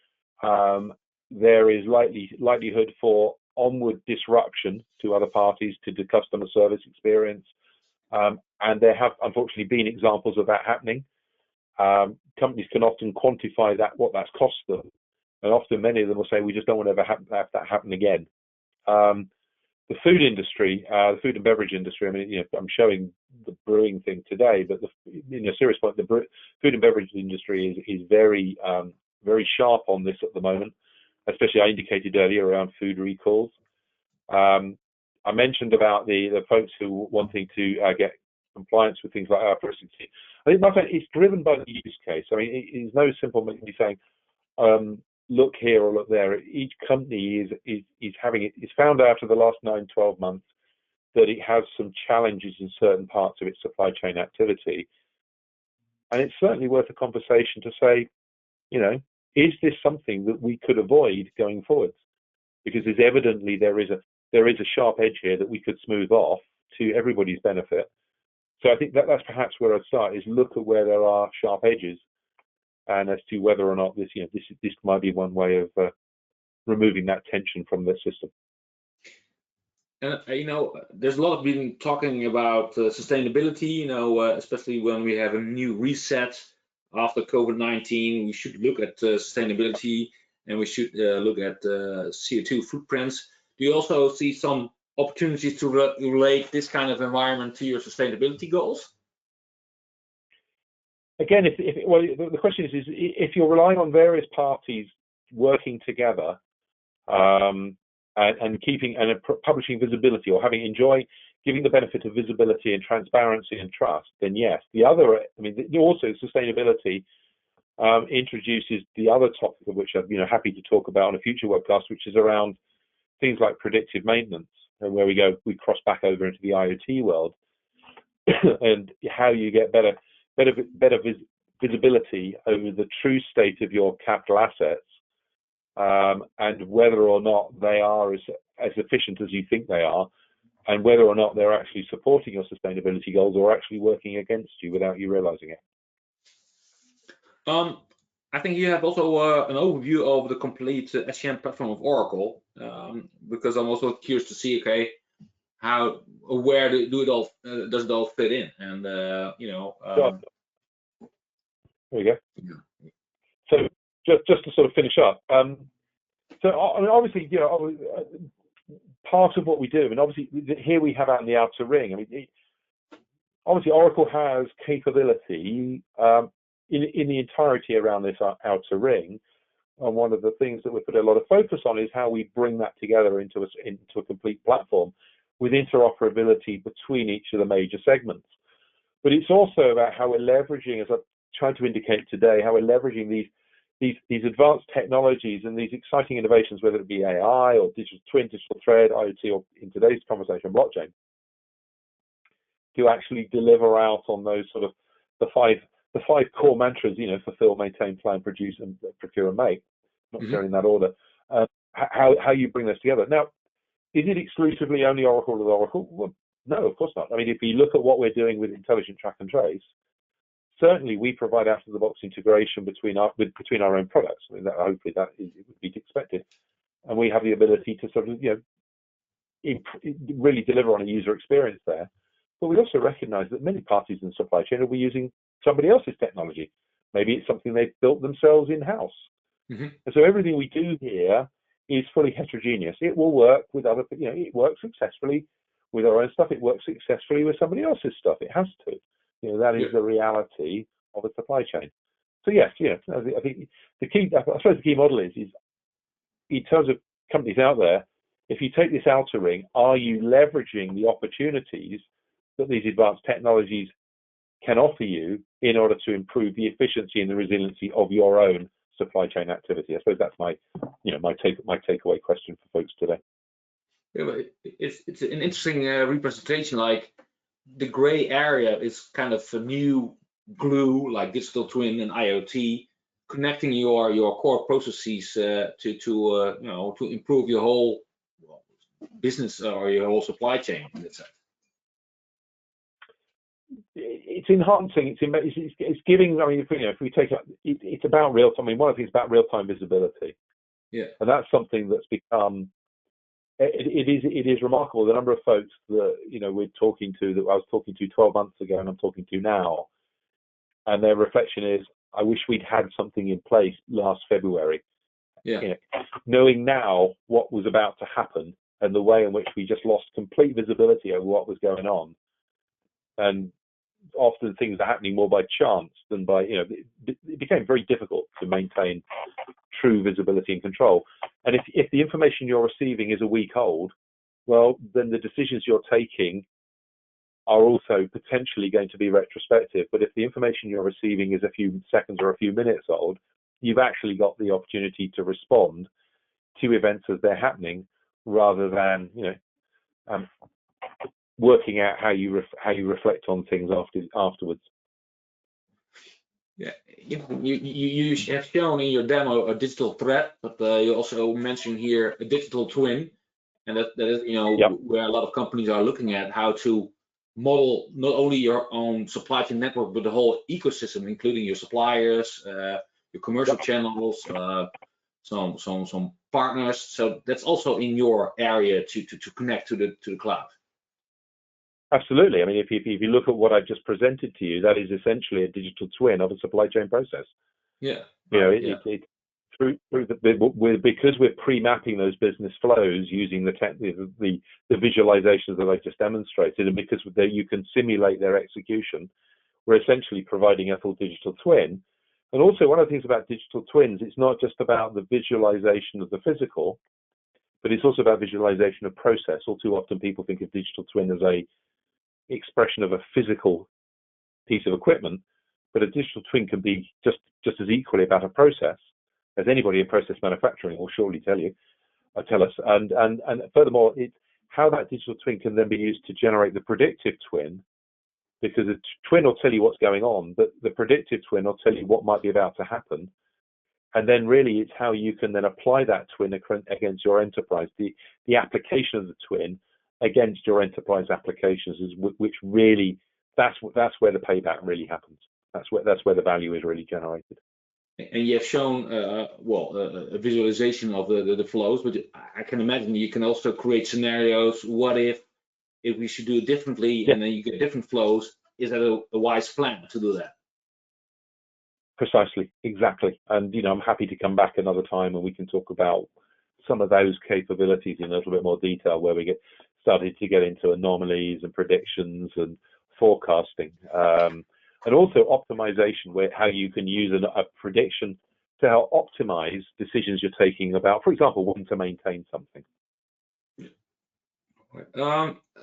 there is likelihood for onward disruption to other parties, to the customer service experience. And there have unfortunately been examples of that happening. Companies can often quantify what that's cost them, and often many of them will say, we just don't want to ever have that happen again. The food industry, the food and beverage industry, I mean, I'm showing the brewing thing today, but in a serious point, the food and beverage industry is very, very sharp on this at the moment, especially I indicated earlier around food recalls. I mentioned about the folks who wanting to get compliance with things like efficiency. I think my friend, it's driven by the use case. I mean, it's no simple me saying, look here or look there. Each company is found out of the last 9-12 months that it has some challenges in certain parts of its supply chain activity, and it's certainly worth a conversation to say, is this something that we could avoid going forwards? Because there's evidently there is a sharp edge here that we could smooth off to everybody's benefit. So I think that's perhaps where I'd start, is look at where there are sharp edges, and as to whether or not this might be one way of removing that tension from the system. And there's a lot of been talking about sustainability. Especially when we have a new reset after COVID-19, we should look at sustainability, and we should look at CO2 footprints. Do you also see some opportunities to relate this kind of environment to your sustainability goals? Again, the question is if you're relying on various parties working together and publishing visibility, or giving the benefit of visibility and transparency and trust, then yes. Also sustainability introduces the other topic of which I'm happy to talk about on a future webcast, which is around things like predictive maintenance, and where we cross back over into the IoT world, and how you get better visibility over the true state of your capital assets, and whether or not they are as efficient as you think they are, and whether or not they're actually supporting your sustainability goals or actually working against you without you realizing it. I think you have also an overview of the complete SCM platform of Oracle, because I'm also curious to see, where does it all fit in, and There we go. Yeah. So just to sort of finish up, so I mean, obviously, part of what we do, and obviously here we have out in the outer ring. I mean, obviously Oracle has capability in the entirety around this outer ring, and one of the things that we put a lot of focus on is how we bring that together into a complete platform with interoperability between each of the major segments. But it's also about how we're leveraging, as I've tried to indicate today, how we're leveraging these advanced technologies and these exciting innovations, whether it be AI or digital twin, digital thread, IoT, or in today's conversation, blockchain, to actually deliver out on those sort of the five core mantras, fulfill, maintain, plan, produce, and procure and make, not necessarily in that order. How you bring those together. Now, is it exclusively only Oracle with Oracle? Well, no, of course not. I mean, if you look at what we're doing with intelligent track and trace, certainly we provide out-of-the-box integration between our own products. I mean, hopefully that would be expected, and we have the ability to sort of really deliver on a user experience there. But we also recognise that many parties in the supply chain will be using somebody else's technology. Maybe it's something they've built themselves in-house. And so everything we do here is fully heterogeneous. It will work with other, it works successfully with our own stuff. It works successfully with somebody else's stuff. It has to. That is the reality of a supply chain. So yes, I think the key model is in terms of companies out there, if you take this outer ring, are you leveraging the opportunities that these advanced technologies can offer you in order to improve the efficiency and the resiliency of your own supply chain activity? I suppose that's my takeaway question for folks today. Yeah, but it's an interesting representation. Like the gray area is kind of a new glue, like digital twin and IoT, connecting your core processes to improve your whole business or your whole supply chain. It's enhancing. It's giving. I mean, if we take it's about real time. I mean, one of the things about real time visibility. Yeah. And that's something that's become. It is remarkable the number of folks that we're talking to, that I was talking to 12 months ago and I'm talking to now, and their reflection is, I wish we'd had something in place last February. Yeah. Knowing now what was about to happen and the way in which we just lost complete visibility over what was going on, and often things are happening more by chance than by, it became very difficult to maintain true visibility and control. And if the information you're receiving is a week old, well, then the decisions you're taking are also potentially going to be retrospective. But if the information you're receiving is a few seconds or a few minutes old, you've actually got the opportunity to respond to events as they're happening, rather than working out how you reflect on things afterwards. Yeah, you have shown in your demo a digital thread, but you also mentioned here a digital twin, and that is Yep. where a lot of companies are looking at how to model not only your own supply chain network but the whole ecosystem, including your suppliers, your commercial Yep. channels, some partners. So that's also in your area to connect to the cloud. Absolutely. I mean, if you look at what I've just presented to you, that is essentially a digital twin of a supply chain process. Yeah. It's because we're pre-mapping those business flows using the visualizations that I just demonstrated, and because you can simulate their execution, we're essentially providing a full digital twin. And also, one of the things about digital twins, it's not just about the visualization of the physical, but it's also about visualization of process. All too often, people think of digital twin as a expression of a physical piece of equipment, but a digital twin can be just as equally about a process, as anybody in process manufacturing will surely tell us. And furthermore, it's how that digital twin can then be used to generate the predictive twin, because a twin will tell you what's going on, but the predictive twin will tell you what might be about to happen. And then really it's how you can then apply that twin against your enterprise, the application of the twin against your enterprise applications, which really, that's where the payback really happens. That's where the value is really generated. And you have shown a visualization of the flows, but I can imagine you can also create scenarios. What if we should do it differently, Yeah. and then you get different flows? Is that a wise plan to do that? Precisely, exactly. And I'm happy to come back another time and we can talk about some of those capabilities in a little bit more detail, where we started to get into anomalies and predictions and forecasting, and also optimization, where how you can use a prediction to help optimize decisions you're taking about, for example, wanting to maintain something.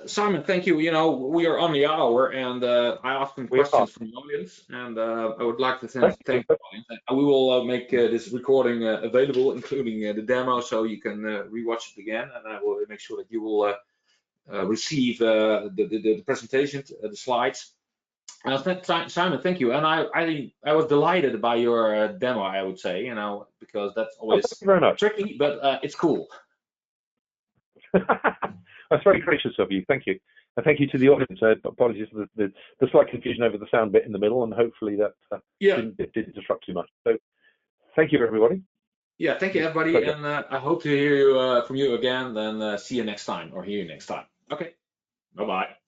Simon, thank you. We are on the hour, and I asked some questions from the audience, and I would like to thank the audience. We will make this recording available, including the demo, so you can rewatch it again, and I will make sure that you will receive the presentation, the slides. Simon, thank you. And I was delighted by your demo, I would say, because that's always very much. tricky, but it's cool. That's very gracious of you. Thank you. And thank you to the audience. Apologies for the slight confusion over the sound bit in the middle, and hopefully that didn't disrupt too much. So thank you, everybody. Yeah, thank you, everybody. Pleasure. And I hope to hear from you again. Then see you next time, or hear you next time. Okay. Bye-bye.